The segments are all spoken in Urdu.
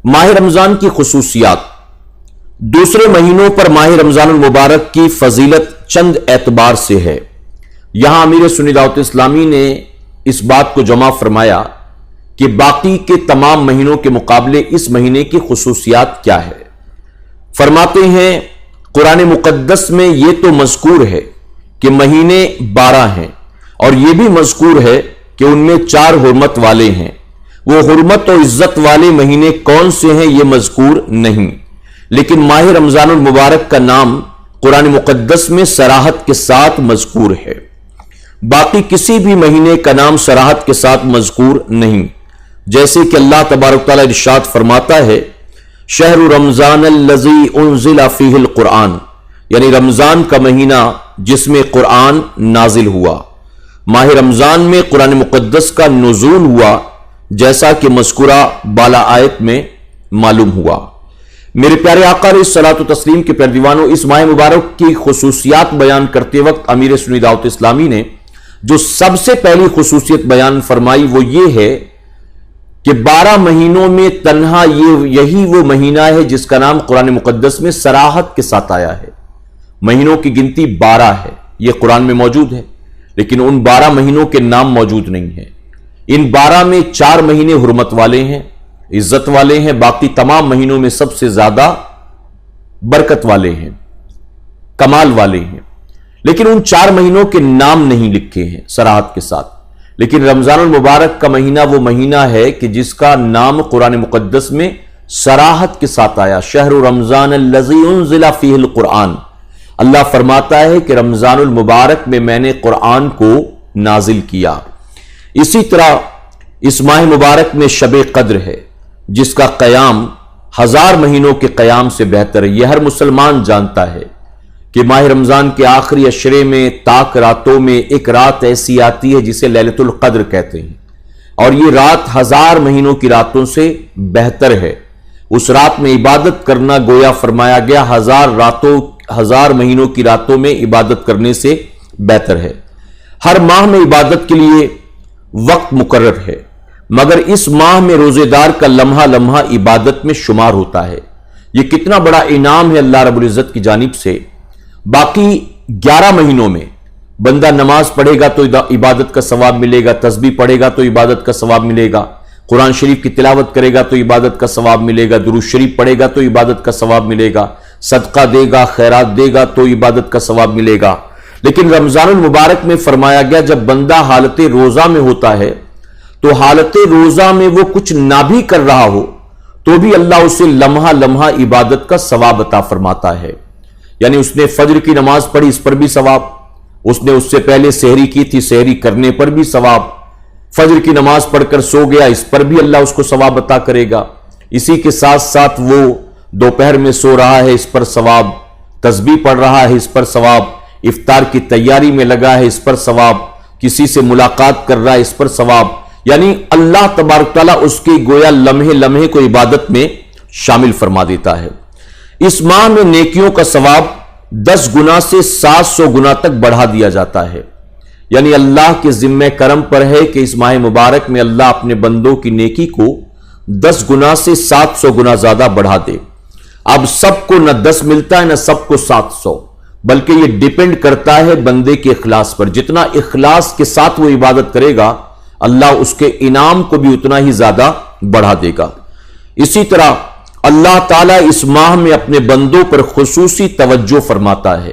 ماہ رمضان کی خصوصیات۔ دوسرے مہینوں پر ماہ رمضان المبارک کی فضیلت چند اعتبار سے ہے۔ یہاں امیر سنی دعوت اسلامی نے اس بات کو جمع فرمایا کہ باقی کے تمام مہینوں کے مقابلے اس مہینے کی خصوصیات کیا ہے۔ فرماتے ہیں قرآن مقدس میں یہ تو مذکور ہے کہ مہینے 12 ہیں، اور یہ بھی مذکور ہے کہ ان میں 4 حرمت والے ہیں۔ وہ حرمت و عزت والے مہینے کون سے ہیں یہ مذکور نہیں، لیکن ماہ رمضان المبارک کا نام قرآن مقدس میں صراحت کے ساتھ مذکور ہے۔ باقی کسی بھی مہینے کا نام صراحت کے ساتھ مذکور نہیں، جیسے کہ اللہ تبارک تعالیٰ ارشاد فرماتا ہے شہر رمضان الذی انزل فیہ القرآن، یعنی رمضان کا مہینہ جس میں قرآن نازل ہوا۔ ماہ رمضان میں قرآن مقدس کا نزول ہوا، جیسا کہ مذکورہ بالا آیت میں معلوم ہوا۔ میرے پیارے آقا علیہ الصلوۃ والتسلیم کے پیارے دیوانوں، اس ماہ مبارک کی خصوصیات بیان کرتے وقت امیر سنی دعوت اسلامی نے جو سب سے پہلی خصوصیت بیان فرمائی وہ یہ ہے کہ 12 مہینوں میں تنہا یہی وہ مہینہ ہے جس کا نام قرآن مقدس میں صراحت کے ساتھ آیا ہے۔ مہینوں کی گنتی 12 ہے، یہ قرآن میں موجود ہے، لیکن ان 12 مہینوں کے نام موجود نہیں ہیں۔ ان 12 میں 4 مہینے حرمت والے ہیں، عزت والے ہیں، باقی تمام مہینوں میں سب سے زیادہ برکت والے ہیں، کمال والے ہیں، لیکن ان 4 مہینوں کے نام نہیں لکھے ہیں صراحت کے ساتھ۔ لیکن رمضان المبارک کا مہینہ وہ مہینہ ہے کہ جس کا نام قرآن مقدس میں صراحت کے ساتھ آیا، شہر رمضان الذی انزل فیہ القرآن۔ اللہ فرماتا ہے کہ رمضان المبارک میں میں نے قرآن کو نازل کیا۔ اسی طرح اس ماہ مبارک میں شب قدر ہے، جس کا قیام 1000 مہینوں کے قیام سے بہتر ہے۔ یہ ہر مسلمان جانتا ہے کہ ماہ رمضان کے آخری عشرے میں تاک راتوں میں ایک رات ایسی آتی ہے جسے لیلۃ القدر کہتے ہیں، اور یہ رات 1000 مہینوں کی راتوں سے بہتر ہے۔ اس رات میں عبادت کرنا گویا فرمایا گیا 1000 مہینوں کی راتوں میں عبادت کرنے سے بہتر ہے۔ ہر ماہ میں عبادت کے لیے وقت مقرر ہے، مگر اس ماہ میں روزے دار کا لمحہ لمحہ عبادت میں شمار ہوتا ہے۔ یہ کتنا بڑا انعام ہے اللہ رب العزت کی جانب سے۔ باقی 11 مہینوں میں بندہ نماز پڑھے گا تو عبادت کا ثواب ملے گا، تسبیح پڑھے گا تو عبادت کا ثواب ملے گا، قرآن شریف کی تلاوت کرے گا تو عبادت کا ثواب ملے گا، درود شریف پڑھے گا تو عبادت کا ثواب ملے گا، صدقہ دے گا، خیرات دے گا تو عبادت کا ثواب ملے گا۔ لیکن رمضان المبارک میں فرمایا گیا جب بندہ حالت روزہ میں ہوتا ہے تو حالت روزہ میں وہ کچھ نہ بھی کر رہا ہو تو بھی اللہ اسے لمحہ لمحہ عبادت کا ثواب عطا فرماتا ہے۔ یعنی اس نے فجر کی نماز پڑھی، اس پر بھی ثواب، اس نے اس سے پہلے سحری کی تھی، سحری کرنے پر بھی ثواب، فجر کی نماز پڑھ کر سو گیا، اس پر بھی اللہ اس کو ثواب عطا کرے گا۔ اسی کے ساتھ ساتھ وہ دوپہر میں سو رہا ہے، اس پر ثواب، تسبیح پڑھ رہا ہے، اس پر ثواب، افطار کی تیاری میں لگا ہے، اس پر ثواب، کسی سے ملاقات کر رہا ہے، اس پر ثواب۔ یعنی اللہ تبارک تعالیٰ اس کی گویا لمحے لمحے کو عبادت میں شامل فرما دیتا ہے۔ اس ماہ میں نیکیوں کا ثواب 10 گنا سے 700 گنا تک بڑھا دیا جاتا ہے۔ یعنی اللہ کے ذمہ کرم پر ہے کہ اس ماہ مبارک میں اللہ اپنے بندوں کی نیکی کو 10 گنا سے 700 گنا زیادہ بڑھا دے۔ اب سب کو نہ 10 ملتا ہے نہ سب کو 700، بلکہ یہ ڈیپینڈ کرتا ہے بندے کے اخلاص پر۔ جتنا اخلاص کے ساتھ وہ عبادت کرے گا اللہ اس کے انعام کو بھی اتنا ہی زیادہ بڑھا دے گا۔ اسی طرح اللہ تعالیٰ اس ماہ میں اپنے بندوں پر خصوصی توجہ فرماتا ہے۔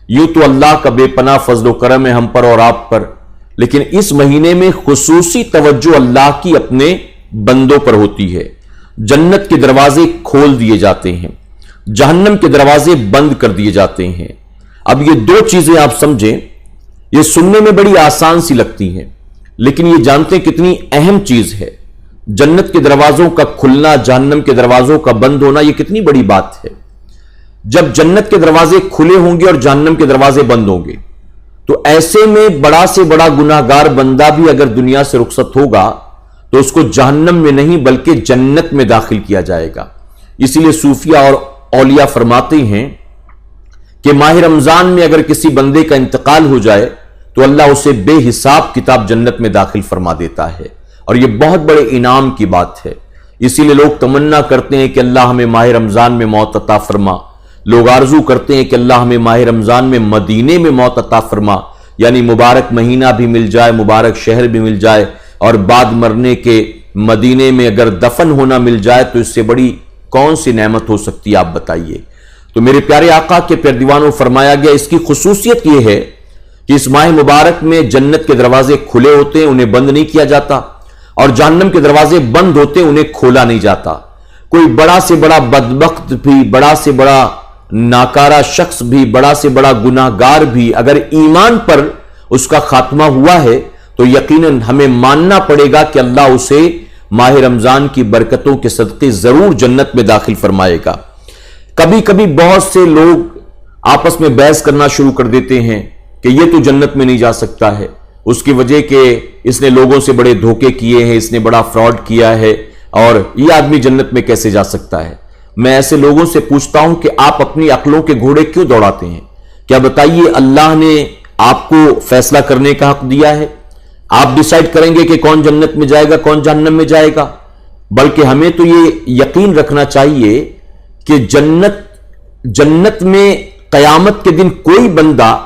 یوں تو اللہ کا بے پناہ فضل و کرم ہے ہم پر اور آپ پر، لیکن اس مہینے میں خصوصی توجہ اللہ کی اپنے بندوں پر ہوتی ہے۔ جنت کے دروازے کھول دیے جاتے ہیں، جہنم کے دروازے بند کر دیے جاتے ہیں۔ اب یہ 2 چیزیں آپ سمجھیں، یہ سننے میں بڑی آسان سی لگتی ہیں، لیکن یہ جانتے ہیں کتنی اہم چیز ہے۔ جنت کے دروازوں کا کھلنا، جہنم کے دروازوں کا بند ہونا، یہ کتنی بڑی بات ہے۔ جب جنت کے دروازے کھلے ہوں گے اور جہنم کے دروازے بند ہوں گے تو ایسے میں بڑا سے بڑا گناہگار بندہ بھی اگر دنیا سے رخصت ہوگا تو اس کو جہنم میں نہیں بلکہ جنت میں داخل کیا جائے گا۔ اسی لیے صوفیہ اور اولیاء فرماتے ہیں کہ ماہ رمضان میں اگر کسی بندے کا انتقال ہو جائے تو اللہ اسے بے حساب کتاب جنت میں داخل فرما دیتا ہے، اور یہ بہت بڑے انعام کی بات ہے۔ اسی لیے لوگ تمنا کرتے ہیں کہ اللہ ہمیں ماہ رمضان میں موت عطا فرما، لوگ آرزو کرتے ہیں کہ اللہ ہمیں ماہ رمضان میں مدینے میں موت عطا فرما، یعنی مبارک مہینہ بھی مل جائے، مبارک شہر بھی مل جائے، اور بعد مرنے کے مدینے میں اگر دفن ہونا مل جائے تو اس سے بڑی کون سی نعمت ہو سکتی ہے، آپ بتائیے۔ تو میرے پیارے آقا کے پیارے دیوانوں فرمایا گیا اس کی خصوصیت یہ ہے کہ اس ماہ مبارک میں جنت کے دروازے کھلے ہوتے ہیں، انہیں بند نہیں کیا جاتا، اور جہنم کے دروازے بند ہوتے ہیں، انہیں کھولا نہیں جاتا۔ کوئی بڑا سے بڑا بدبخت بھی، بڑا سے بڑا ناکارہ شخص بھی، بڑا سے بڑا گناہگار بھی اگر ایمان پر اس کا خاتمہ ہوا ہے تو یقیناً ہمیں ماننا پڑے گا کہ اللہ اسے ماہ رمضان کی برکتوں کے صدقے ضرور جنت میں داخل فرمائے گا۔ کبھی کبھی بہت سے لوگ آپس میں بحث کرنا شروع کر دیتے ہیں کہ یہ تو جنت میں نہیں جا سکتا ہے، اس کی وجہ کہ اس نے لوگوں سے بڑے دھوکے کیے ہیں، اس نے بڑا فراڈ کیا ہے، اور یہ آدمی جنت میں کیسے جا سکتا ہے۔ میں ایسے لوگوں سے پوچھتا ہوں کہ آپ اپنی عقلوں کے گھوڑے کیوں دوڑاتے ہیں؟ کیا بتائیے اللہ نے آپ کو فیصلہ کرنے کا حق دیا ہے؟ آپ ڈیسائیڈ کریں گے کہ کون جنت میں جائے گا، کون جہنم میں جائے گا؟ بلکہ ہمیں تو یہ یقین رکھنا چاہیے کہ جنت میں قیامت کے دن کوئی بندہ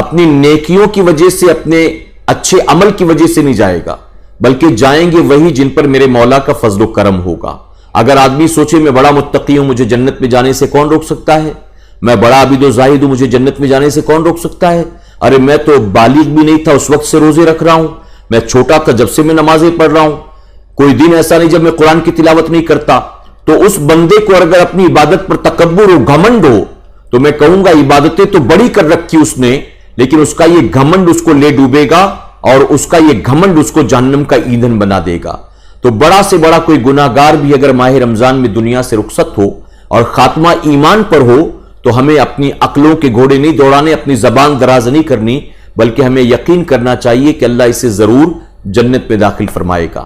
اپنی نیکیوں کی وجہ سے، اپنے اچھے عمل کی وجہ سے نہیں جائے گا، بلکہ جائیں گے وہی جن پر میرے مولا کا فضل و کرم ہوگا۔ اگر آدمی سوچے میں بڑا متقی ہوں، مجھے جنت میں جانے سے کون روک سکتا ہے؟ میں بڑا عابد و زاہد ہوں، مجھے جنت میں جانے سے کون روک سکتا ہے؟ ارے میں تو بالغ بھی نہیں تھا اس وقت سے روزے رکھ رہا ہوں، میں چھوٹا تھا جب سے میں نمازیں پڑھ رہا ہوں، کوئی دن ایسا نہیں جب میں قرآن کی تلاوت نہیں کرتا۔ تو اس بندے کو اگر اپنی عبادت پر تکبر و گھمنڈ ہو تو میں کہوں گا عبادتیں تو بڑی کر رکھی اس نے، لیکن اس کا یہ گھمنڈ اس کو لے ڈوبے گا، اور اس کا یہ گھمنڈ اس کو جہنم کا ایندھن بنا دے گا۔ تو بڑا سے بڑا کوئی گناہگار بھی اگر ماہ رمضان میں دنیا سے رخصت ہو اور خاتمہ ایمان پر ہو تو ہمیں اپنی عقلوں کے گھوڑے نہیں دوڑانے، اپنی زبان دراز نہیں کرنی، بلکہ ہمیں یقین کرنا چاہیے کہ اللہ اسے ضرور جنت میں داخل فرمائے گا۔